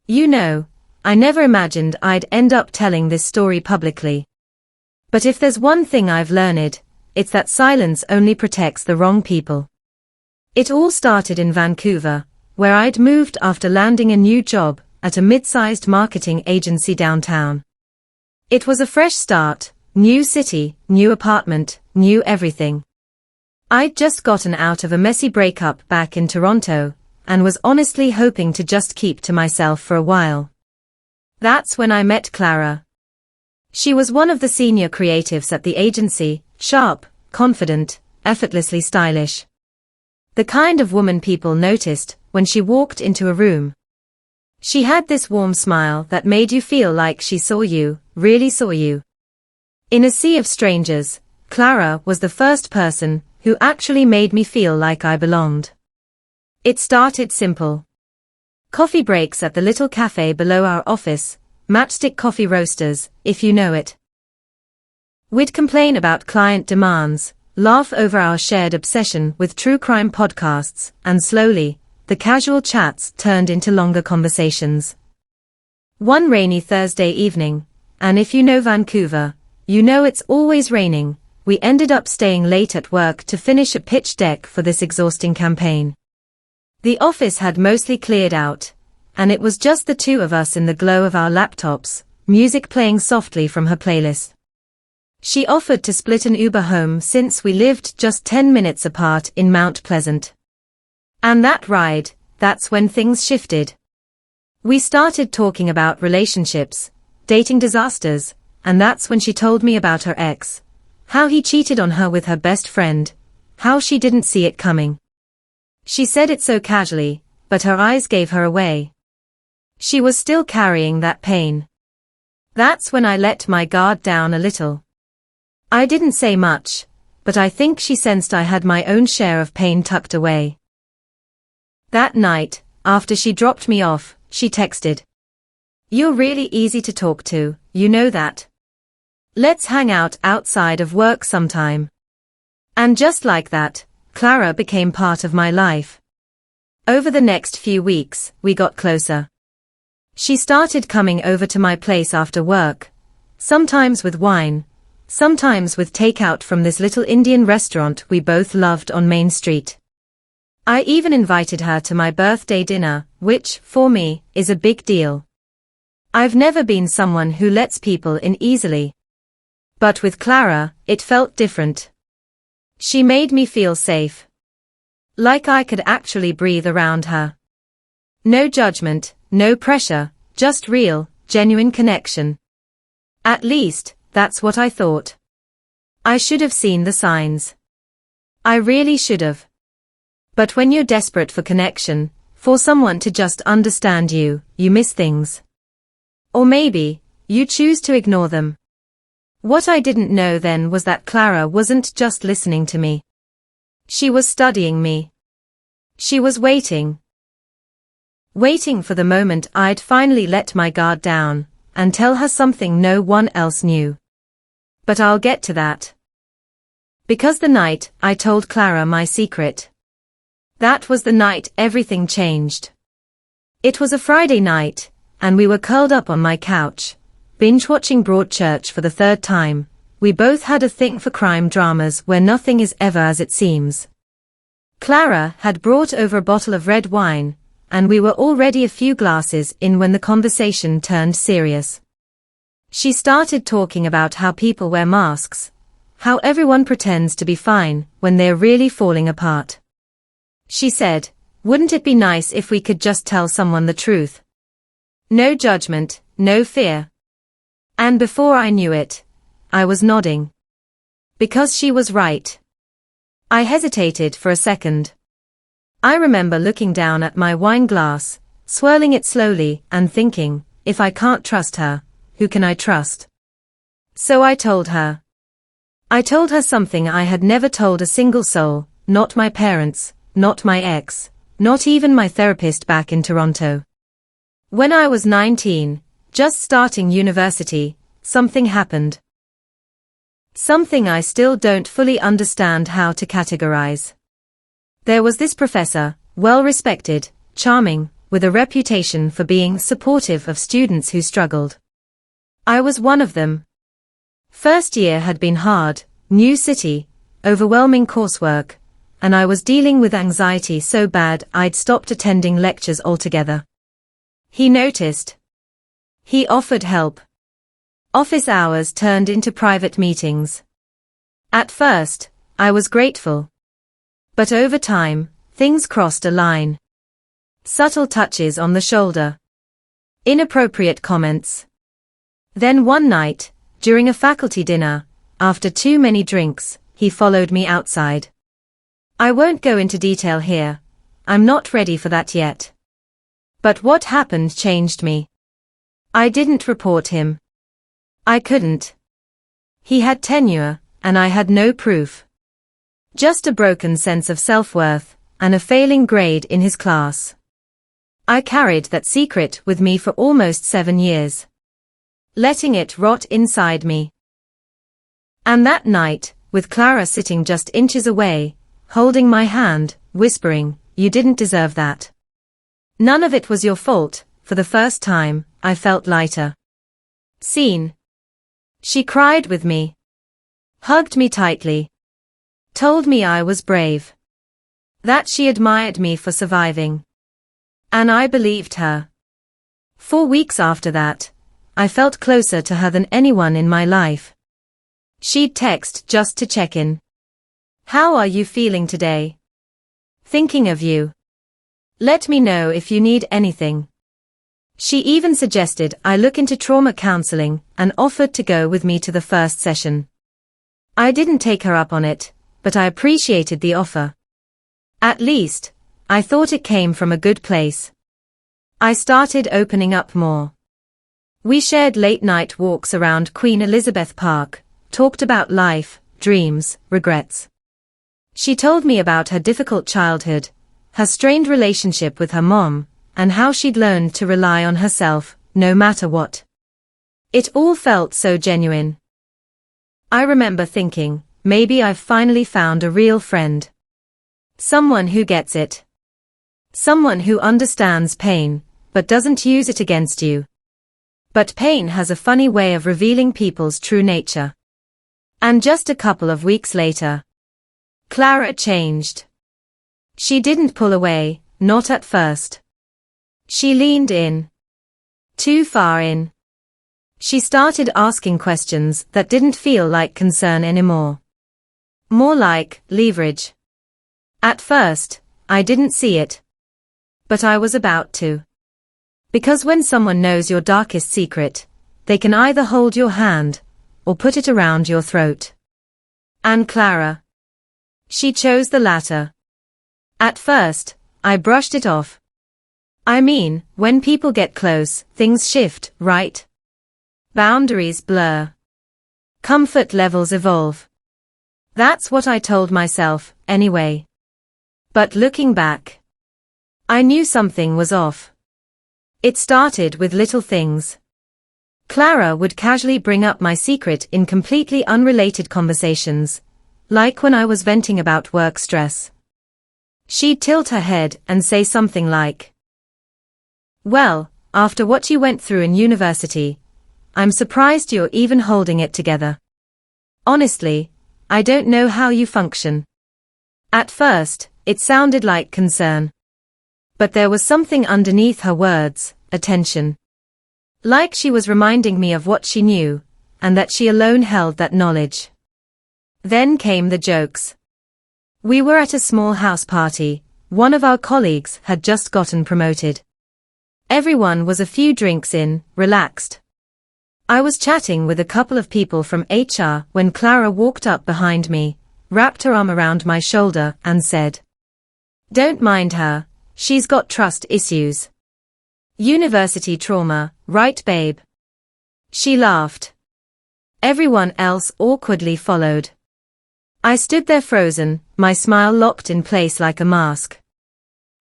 You know, I never imagined I'd end up telling this story publicly. But if there's one thing I've learned, it's that silence only protects the wrong people. It all started in Vancouver, where I'd moved after landing a new job at a mid-sized marketing agency downtown. It was a fresh start, new city, new apartment, new everything. I'd just gotten out of a messy breakup back in Toronto, and was honestly hoping to just keep to myself for a while. That's when I met Clara. She was one of the senior creatives at the agency, sharp, confident, effortlessly stylish. The kind of woman people noticed when she walked into a room. She had this warm smile that made you feel like she saw you, really saw you. In a sea of strangers, Clara was the first person who actually made me feel like I belonged. It started simple. Coffee breaks at the little cafe below our office, Matchstick Coffee Roasters, if you know it. We'd complain about client demands, laugh over our shared obsession with true crime podcasts, and slowly, the casual chats turned into longer conversations. One rainy Thursday evening, and if you know Vancouver, you know it's always raining, we ended up staying late at work to finish a pitch deck for this exhausting campaign. The office had mostly cleared out, and it was just the two of us in the glow of our laptops, music playing softly from her playlist. She offered to split an Uber home since we lived just 10 minutes apart in Mount Pleasant. And that ride, that's when things shifted. We started talking about relationships, dating disasters, and that's when she told me about her ex, how he cheated on her with her best friend, how she didn't see it coming. She said it so casually, but her eyes gave her away. She was still carrying that pain. That's when I let my guard down a little. I didn't say much, but I think she sensed I had my own share of pain tucked away. That night, after she dropped me off, she texted. "You're really easy to talk to, you know that. Let's hang out outside of work sometime." And just like that, Clara became part of my life. Over the next few weeks, we got closer. She started coming over to my place after work, sometimes with wine, sometimes with takeout from this little Indian restaurant we both loved on Main Street. I even invited her to my birthday dinner, which, for me, is a big deal. I've never been someone who lets people in easily. But with Clara, it felt different. She made me feel safe. Like I could actually breathe around her. No judgment, no pressure, just real, genuine connection. At least, that's what I thought. I should have seen the signs. I really should have. But when you're desperate for connection, for someone to just understand you, you miss things. Or maybe, you choose to ignore them. What I didn't know then was that Clara wasn't just listening to me. She was studying me. She was waiting. Waiting for the moment I'd finally let my guard down, and tell her something no one else knew. But I'll get to that. Because the night I told Clara my secret. That was the night everything changed. It was a Friday night, and we were curled up on my couch, binge-watching Broadchurch for the third time. We both had a thing for crime dramas where nothing is ever as it seems. Clara had brought over a bottle of red wine, and we were already a few glasses in when the conversation turned serious. She started talking about how people wear masks, how everyone pretends to be fine when they're really falling apart. She said, "Wouldn't it be nice if we could just tell someone the truth? No judgment, no fear." And before I knew it, I was nodding. Because she was right. I hesitated for a second. I remember looking down at my wine glass, swirling it slowly, and thinking, if I can't trust her, who can I trust? So I told her. I told her something I had never told a single soul, not my parents, not my ex, not even my therapist back in Toronto. When I was 19, just starting university, something happened. Something I still don't fully understand how to categorize. There was this professor, well-respected, charming, with a reputation for being supportive of students who struggled. I was one of them. First year had been hard, new city, overwhelming coursework, and I was dealing with anxiety so bad I'd stopped attending lectures altogether. He noticed. He offered help. Office hours turned into private meetings. At first, I was grateful. But over time, things crossed a line. Subtle touches on the shoulder. Inappropriate comments. Then one night, during a faculty dinner, after too many drinks, he followed me outside. I won't go into detail here. I'm not ready for that yet. But what happened changed me. I didn't report him. I couldn't. He had tenure, and I had no proof. Just a broken sense of self-worth, and a failing grade in his class. I carried that secret with me for almost 7 years. Letting it rot inside me. And that night, with Clara sitting just inches away, holding my hand, whispering, "You didn't deserve that. None of it was your fault," for the first time, I felt lighter. Seen. She cried with me. Hugged me tightly. Told me I was brave. That she admired me for surviving. And I believed her. 4 weeks after that, I felt closer to her than anyone in my life. She'd text just to check in. "How are you feeling today? Thinking of you. Let me know if you need anything." She even suggested I look into trauma counseling and offered to go with me to the first session. I didn't take her up on it, but I appreciated the offer. At least, I thought it came from a good place. I started opening up more. We shared late-night walks around Queen Elizabeth Park, talked about life, dreams, regrets. She told me about her difficult childhood, her strained relationship with her mom, and how she'd learned to rely on herself, no matter what. It all felt so genuine. I remember thinking, maybe I've finally found a real friend. Someone who gets it. Someone who understands pain, but doesn't use it against you. But pain has a funny way of revealing people's true nature. And just a couple of weeks later, Clara changed. She didn't pull away, not at first. She leaned in. Too far in. She started asking questions that didn't feel like concern anymore. More like leverage. At first, I didn't see it. But I was about to. Because when someone knows your darkest secret, they can either hold your hand, or put it around your throat. And Clara. She chose the latter. At first, I brushed it off. I mean, when people get close, things shift, right? Boundaries blur. Comfort levels evolve. That's what I told myself, anyway. But looking back, I knew something was off. It started with little things. Clara would casually bring up my secret in completely unrelated conversations, like when I was venting about work stress. She'd tilt her head and say something like, "Well, after what you went through in university, I'm surprised you're even holding it together. Honestly, I don't know how you function." At first, it sounded like concern. But there was something underneath her words, attention. Like she was reminding me of what she knew, and that she alone held that knowledge. Then came the jokes. We were at a small house party. One of our colleagues had just gotten promoted. Everyone was a few drinks in, relaxed. I was chatting with a couple of people from HR when Clara walked up behind me, wrapped her arm around my shoulder, and said, "Don't mind her, she's got trust issues. University trauma, right babe?" She laughed. Everyone else awkwardly followed. I stood there frozen, my smile locked in place like a mask.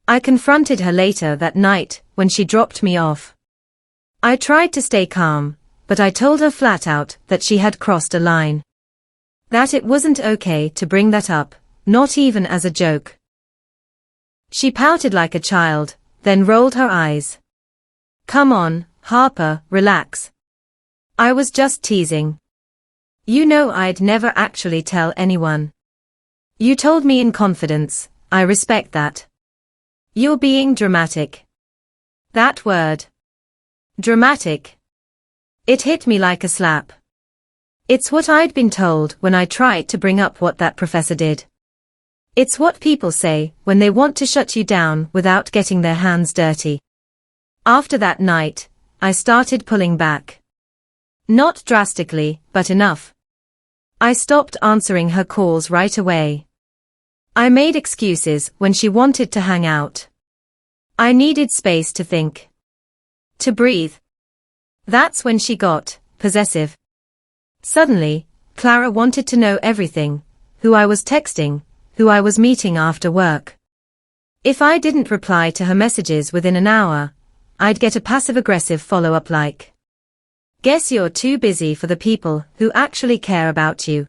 I confronted her later that night, when she dropped me off. I tried to stay calm, but I told her flat out that she had crossed a line. That it wasn't okay to bring that up, not even as a joke. She pouted like a child, then rolled her eyes. Come on, Harper, relax. I was just teasing. You know I'd never actually tell anyone. You told me in confidence, I respect that. You're being dramatic. That word. Dramatic. It hit me like a slap. It's what I'd been told when I tried to bring up what that professor did. It's what people say when they want to shut you down without getting their hands dirty. After that night, I started pulling back. Not drastically, but enough. I stopped answering her calls right away. I made excuses when she wanted to hang out. I needed space to think. To breathe. That's when she got possessive. Suddenly, Clara wanted to know everything, who I was texting, who I was meeting after work. If I didn't reply to her messages within an hour, I'd get a passive-aggressive follow-up like, "Guess you're too busy for the people who actually care about you."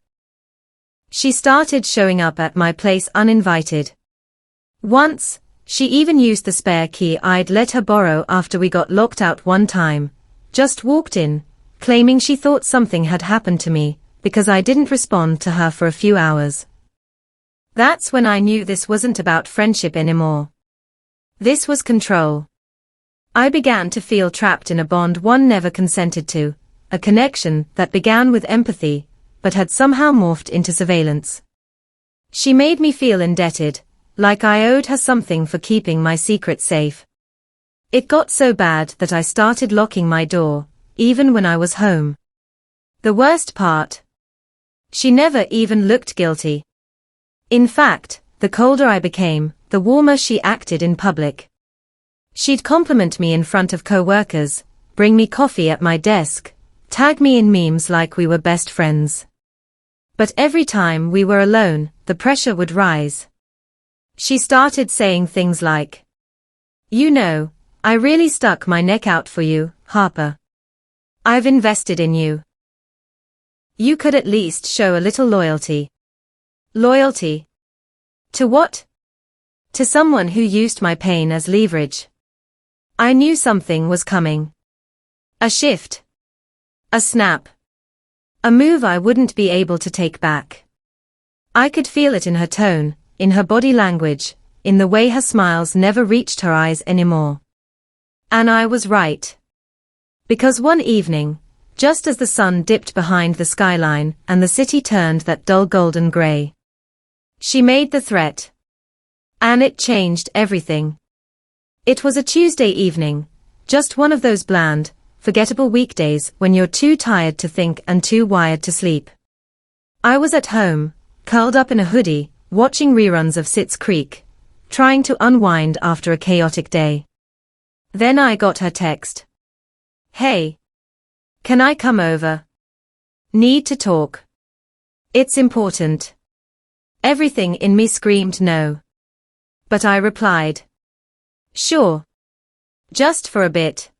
She started showing up at my place uninvited. Once, she even used the spare key I'd let her borrow after we got locked out one time, just walked in, claiming she thought something had happened to me because I didn't respond to her for a few hours. That's when I knew this wasn't about friendship anymore. This was control. I began to feel trapped in a bond one never consented to, a connection that began with empathy, but had somehow morphed into surveillance. She made me feel indebted, like I owed her something for keeping my secret safe. It got so bad that I started locking my door, even when I was home. The worst part? She never even looked guilty. In fact, the colder I became, the warmer she acted in public. She'd compliment me in front of co-workers, bring me coffee at my desk, tag me in memes like we were best friends. But every time we were alone, the pressure would rise. She started saying things like, "You know, I really stuck my neck out for you, Harper. I've invested in you. You could at least show a little loyalty." Loyalty? To what? To someone who used my pain as leverage. I knew something was coming. A shift. A snap. A move I wouldn't be able to take back. I could feel it in her tone, in her body language, in the way her smiles never reached her eyes anymore. And I was right. Because one evening, just as the sun dipped behind the skyline and the city turned that dull golden gray, she made the threat. And it changed everything. It was a Tuesday evening, just one of those bland, forgettable weekdays when you're too tired to think and too wired to sleep. I was at home, curled up in a hoodie, watching reruns of Schitt's Creek, trying to unwind after a chaotic day. Then I got her text. "Hey. Can I come over? Need to talk. It's important." Everything in me screamed no. But I replied, "Sure. Just for a bit."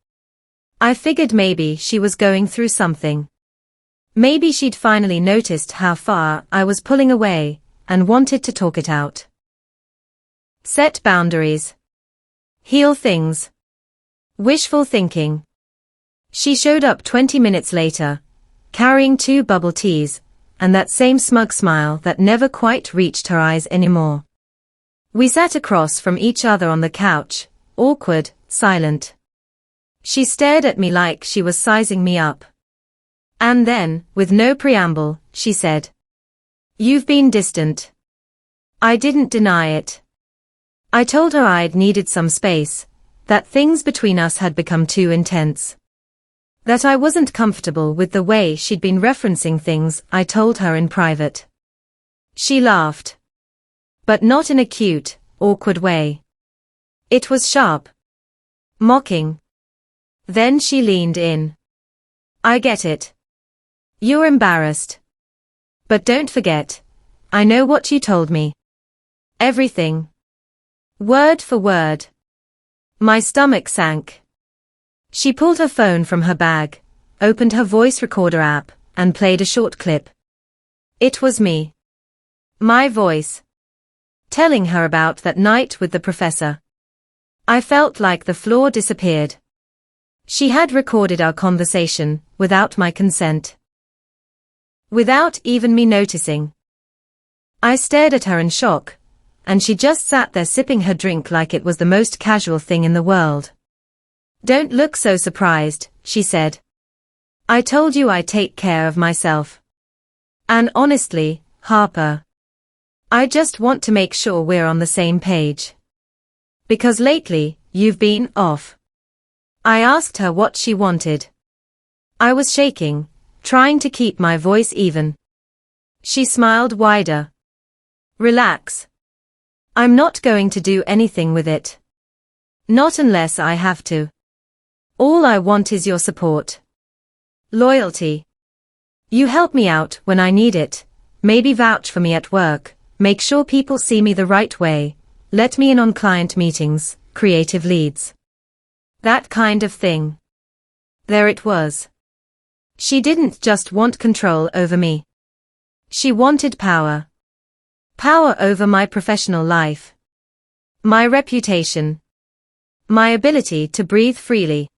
I figured maybe she was going through something. Maybe she'd finally noticed how far I was pulling away and wanted to talk it out. Set boundaries. Heal things. Wishful thinking. She showed up 20 minutes later, carrying 2 bubble teas, and that same smug smile that never quite reached her eyes anymore. We sat across from each other on the couch, awkward, silent. She stared at me like she was sizing me up. And then, with no preamble, she said, "You've been distant." I didn't deny it. I told her I'd needed some space, that things between us had become too intense. That I wasn't comfortable with the way she'd been referencing things I told her in private. She laughed. But not in a cute, awkward way. It was sharp. Mocking. Then she leaned in. "I get it. You're embarrassed. But don't forget, I know what you told me. Everything. Word for word." My stomach sank. She pulled her phone from her bag, opened her voice recorder app, and played a short clip. It was me. My voice. Telling her about that night with the professor. I felt like the floor disappeared. She had recorded our conversation, without my consent. Without even me noticing. I stared at her in shock, and she just sat there sipping her drink like it was the most casual thing in the world. "Don't look so surprised," she said. "I told you I'd take care of myself. And honestly, Harper, I just want to make sure we're on the same page. Because lately, you've been off." I asked her what she wanted. I was shaking, trying to keep my voice even. She smiled wider. "Relax. I'm not going to do anything with it. Not unless I have to. All I want is your support. Loyalty. You help me out when I need it, maybe vouch for me at work, make sure people see me the right way, let me in on client meetings, creative leads. That kind of thing." There it was. She didn't just want control over me. She wanted power. Power over my professional life. My reputation. My ability to breathe freely.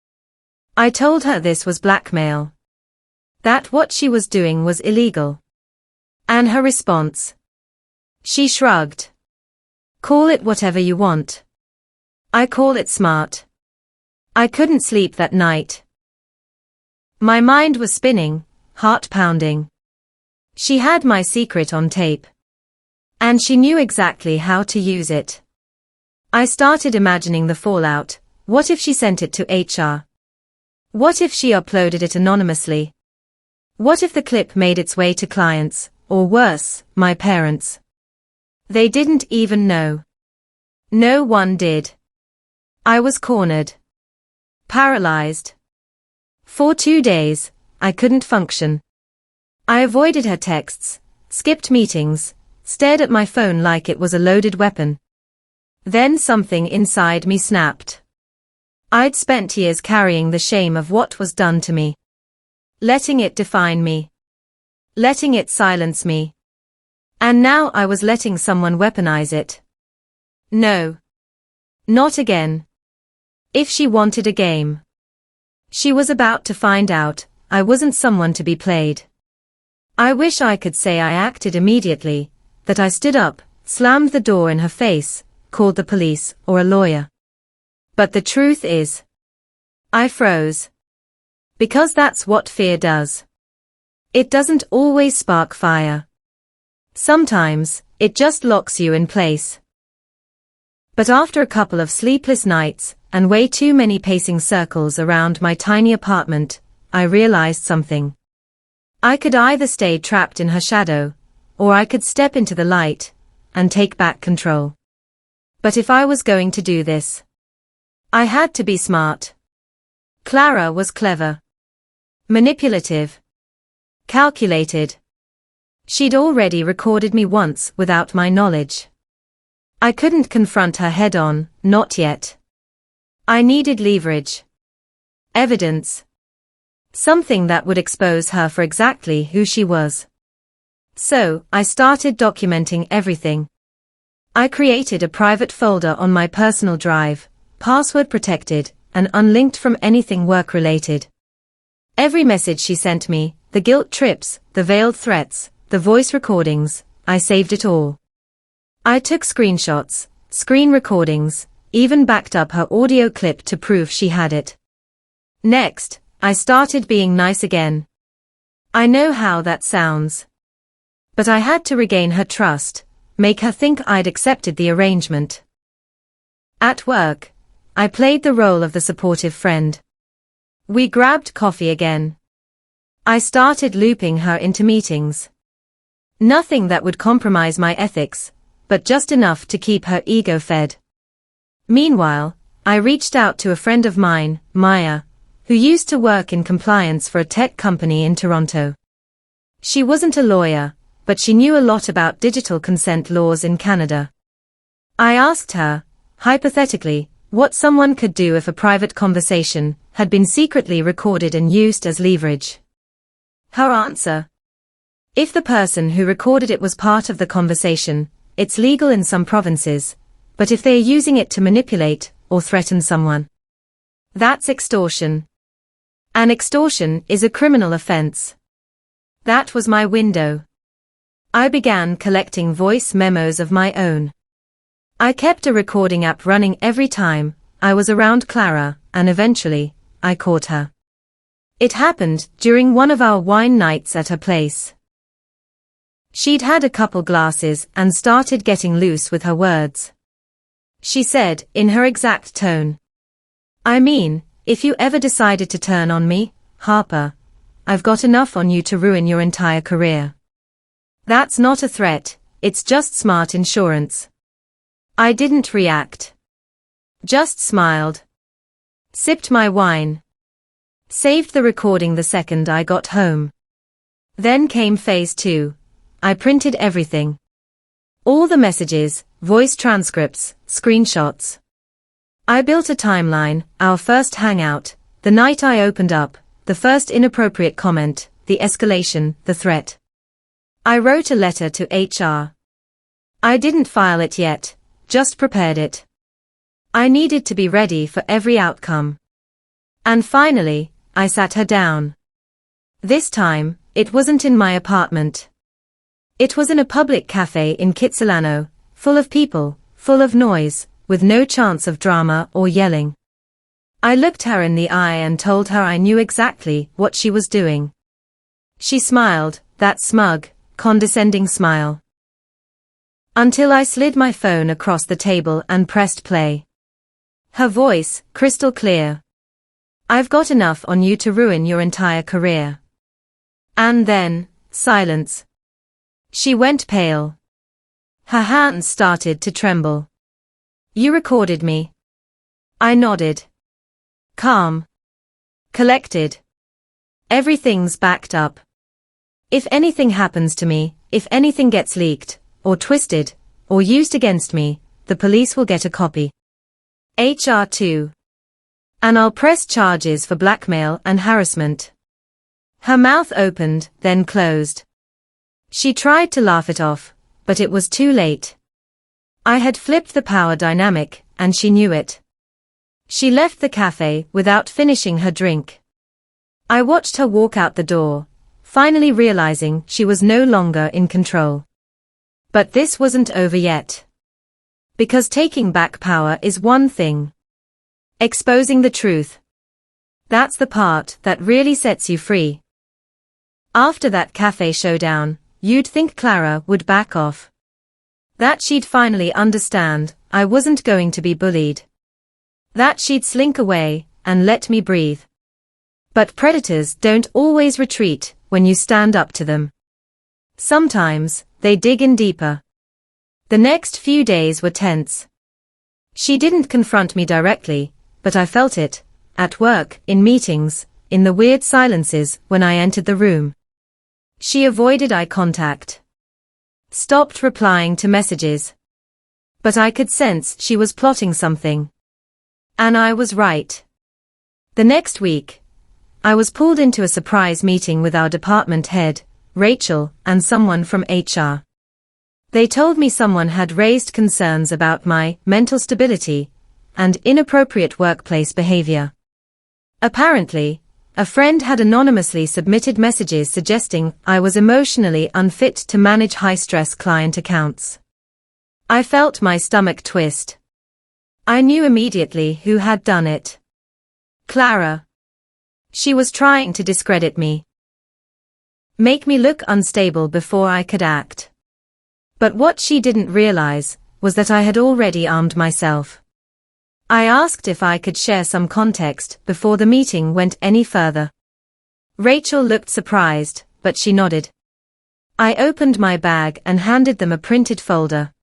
I told her this was blackmail. That what she was doing was illegal. And her response? She shrugged. "Call it whatever you want. I call it smart." I couldn't sleep that night. My mind was spinning, heart pounding. She had my secret on tape. And she knew exactly how to use it. I started imagining the fallout. What if she sent it to HR? What if she uploaded it anonymously? What if the clip made its way to clients, or worse, my parents? They didn't even know. No one did. I was cornered. Paralyzed. For 2 days, I couldn't function. I avoided her texts, skipped meetings, stared at my phone like it was a loaded weapon. Then something inside me snapped. I'd spent years carrying the shame of what was done to me. Letting it define me. Letting it silence me. And now I was letting someone weaponize it. No. Not again. If she wanted a game. She was about to find out I wasn't someone to be played. I wish I could say I acted immediately, that I stood up, slammed the door in her face, called the police or a lawyer. But the truth is, I froze. Because that's what fear does. It doesn't always spark fire. Sometimes, it just locks you in place. But after a couple of sleepless nights, and way too many pacing circles around my tiny apartment, I realized something. I could either stay trapped in her shadow, or I could step into the light, and take back control. But if I was going to do this, I had to be smart. Clara was clever. Manipulative. Calculated. She'd already recorded me once without my knowledge. I couldn't confront her head-on, not yet. I needed leverage. Evidence. Something that would expose her for exactly who she was. So, I started documenting everything. I created a private folder on my personal drive, password protected, and unlinked from anything work-related. Every message she sent me, the guilt trips, the veiled threats, the voice recordings, I saved it all. I took screenshots, screen recordings, even backed up her audio clip to prove she had it. Next, I started being nice again. I know how that sounds. But I had to regain her trust, make her think I'd accepted the arrangement. At work, I played the role of the supportive friend. We grabbed coffee again. I started looping her into meetings. Nothing that would compromise my ethics, but just enough to keep her ego fed. Meanwhile, I reached out to a friend of mine, Maya, who used to work in compliance for a tech company in Toronto. She wasn't a lawyer, but she knew a lot about digital consent laws in Canada. I asked her, hypothetically, what someone could do if a private conversation had been secretly recorded and used as leverage. Her answer: if the person who recorded it was part of the conversation, it's legal in some provinces, but if they are using it to manipulate, or threaten someone. That's extortion. And extortion is a criminal offense. That was my window. I began collecting voice memos of my own. I kept a recording app running every time I was around Clara, and eventually, I caught her. It happened during one of our wine nights at her place. She'd had a couple glasses and started getting loose with her words. She said, in her exact tone, "I mean, if you ever decided to turn on me, Harper, I've got enough on you to ruin your entire career." That's not a threat, it's just smart insurance. I didn't react. Just smiled. Sipped my wine. Saved the recording the second I got home. Then came phase 2. I printed everything. All the messages, voice transcripts, screenshots. I built a timeline, our first hangout, the night I opened up, the first inappropriate comment, the escalation, the threat. I wrote a letter to HR. I didn't file it yet, just prepared it. I needed to be ready for every outcome. And finally, I sat her down. This time, it wasn't in my apartment. It was in a public cafe in Kitsilano, full of people, full of noise, with no chance of drama or yelling. I looked her in the eye and told her I knew exactly what she was doing. She smiled, that smug, condescending smile. Until I slid my phone across the table and pressed play. Her voice, crystal clear. "I've got enough on you to ruin your entire career." And then, silence. She went pale. Her hands started to tremble. "You recorded me?" I nodded. Calm. Collected. "Everything's backed up. If anything happens to me, if anything gets leaked, or twisted, or used against me, the police will get a copy. HR too. And I'll press charges for blackmail and harassment." Her mouth opened, then closed. She tried to laugh it off, but it was too late. I had flipped the power dynamic, and she knew it. She left the cafe without finishing her drink. I watched her walk out the door, finally realizing she was no longer in control. But this wasn't over yet. Because taking back power is one thing. Exposing the truth. That's the part that really sets you free. After that cafe showdown, you'd think Clara would back off. That she'd finally understand I wasn't going to be bullied. That she'd slink away and let me breathe. But predators don't always retreat when you stand up to them. Sometimes, they dig in deeper. The next few days were tense. She didn't confront me directly, but I felt it, at work, in meetings, in the weird silences when I entered the room. She avoided eye contact. Stopped replying to messages. But I could sense she was plotting something. And I was right. The next week, I was pulled into a surprise meeting with our department head, Rachel, and someone from HR. They told me someone had raised concerns about my mental stability and inappropriate workplace behavior. Apparently, a friend had anonymously submitted messages suggesting I was emotionally unfit to manage high-stress client accounts. I felt my stomach twist. I knew immediately who had done it. Clara. She was trying to discredit me. Make me look unstable before I could act. But what she didn't realize was that I had already armed myself. I asked if I could share some context before the meeting went any further. Rachel looked surprised, but she nodded. I opened my bag and handed them a printed folder.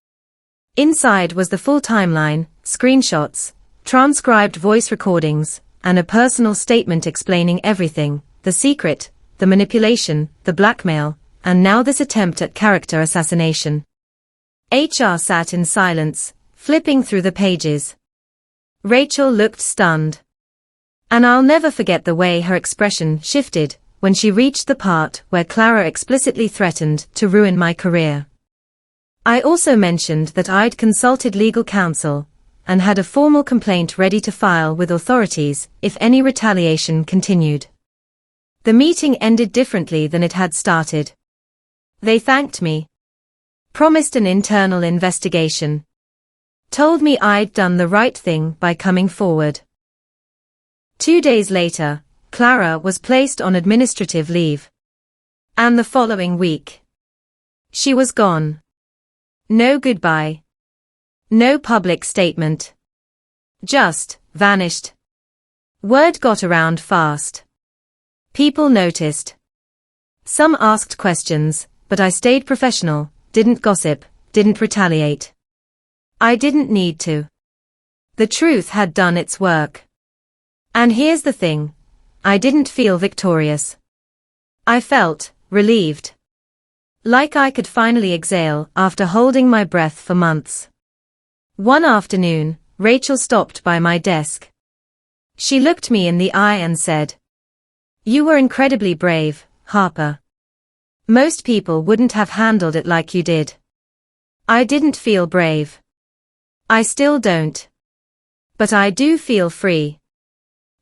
Inside was the full timeline, screenshots, transcribed voice recordings, and a personal statement explaining everything, the secret, the manipulation, the blackmail, and now this attempt at character assassination. HR sat in silence, flipping through the pages. Rachel looked stunned. And I'll never forget the way her expression shifted when she reached the part where Clara explicitly threatened to ruin my career. I also mentioned that I'd consulted legal counsel, and had a formal complaint ready to file with authorities if any retaliation continued. The meeting ended differently than it had started. They thanked me, promised an internal investigation, told me I'd done the right thing by coming forward. 2 days later, Clara was placed on administrative leave. And the following week, she was gone. No goodbye. No public statement. Just vanished. Word got around fast. People noticed. Some asked questions, but I stayed professional, didn't gossip, didn't retaliate. I didn't need to. The truth had done its work. And here's the thing, I didn't feel victorious. I felt relieved. Like I could finally exhale after holding my breath for months. One afternoon, Rachel stopped by my desk. She looked me in the eye and said, "You were incredibly brave, Harper. Most people wouldn't have handled it like you did." I didn't feel brave. I still don't. But I do feel free.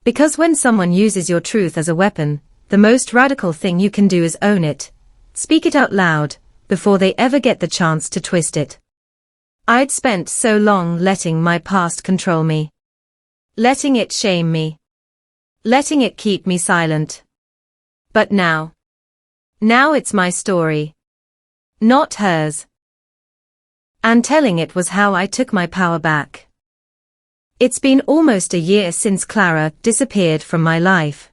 Because when someone uses your truth as a weapon, the most radical thing you can do is own it. Speak it out loud, before they ever get the chance to twist it. I'd spent so long letting my past control me. Letting it shame me. Letting it keep me silent. But now it's my story. Not hers. And telling it was how I took my power back. It's been almost a year since Clara disappeared from my life.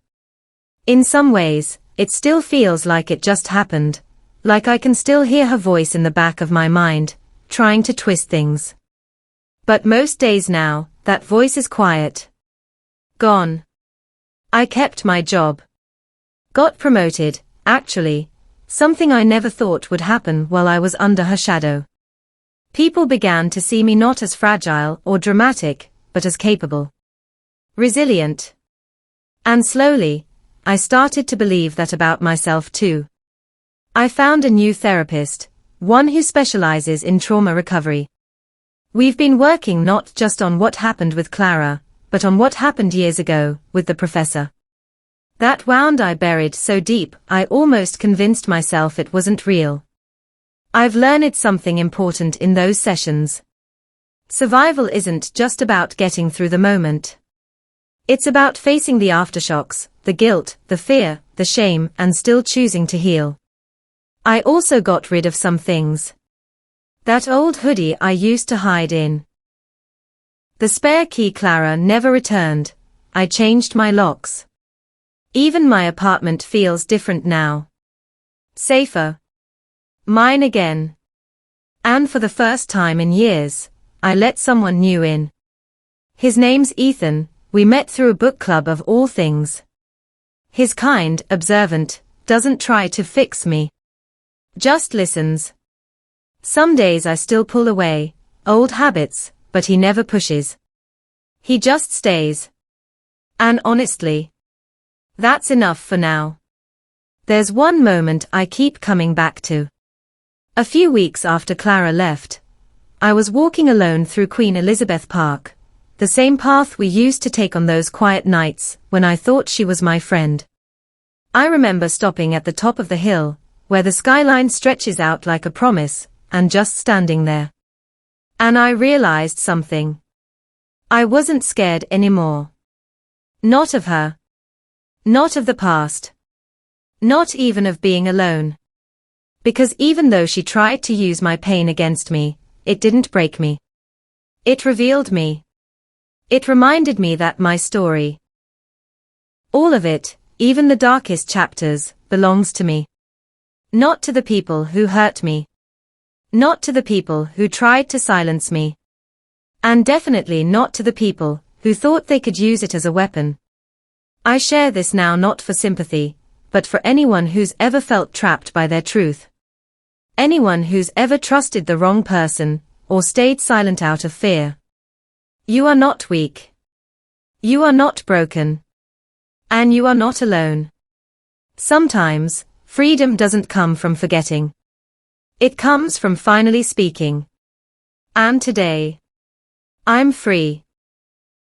In some ways, it still feels like it just happened, like I can still hear her voice in the back of my mind, trying to twist things. But most days now, that voice is quiet. Gone. I kept my job. Got promoted, actually, something I never thought would happen while I was under her shadow. People began to see me not as fragile or dramatic, but as capable. Resilient. And slowly, I started to believe that about myself too. I found a new therapist, one who specializes in trauma recovery. We've been working not just on what happened with Clara, but on what happened years ago, with the professor. That wound I buried so deep, I almost convinced myself it wasn't real. I've learned something important in those sessions. Survival isn't just about getting through the moment. It's about facing the aftershocks, the guilt, the fear, the shame, and still choosing to heal. I also got rid of some things. That old hoodie I used to hide in. The spare key Clara never returned. I changed my locks. Even my apartment feels different now. Safer. Mine again. And for the first time in years, I let someone new in. His name's Ethan, we met through a book club of all things. He's kind, observant, doesn't try to fix me. Just listens. Some days I still pull away, old habits, but he never pushes. He just stays. And honestly, that's enough for now. There's one moment I keep coming back to. A few weeks after Clara left, I was walking alone through Queen Elizabeth Park, the same path we used to take on those quiet nights when I thought she was my friend. I remember stopping at the top of the hill, where the skyline stretches out like a promise, and just standing there. And I realized something. I wasn't scared anymore. Not of her. Not of the past. Not even of being alone. Because even though she tried to use my pain against me, it didn't break me. It revealed me. It reminded me that my story, all of it, even the darkest chapters, belongs to me. Not to the people who hurt me. Not to the people who tried to silence me. And definitely not to the people who thought they could use it as a weapon. I share this now not for sympathy, but for anyone who's ever felt trapped by their truth. Anyone who's ever trusted the wrong person, or stayed silent out of fear. You are not weak. You are not broken. And you are not alone. Sometimes, freedom doesn't come from forgetting. It comes from finally speaking. And today, I'm free.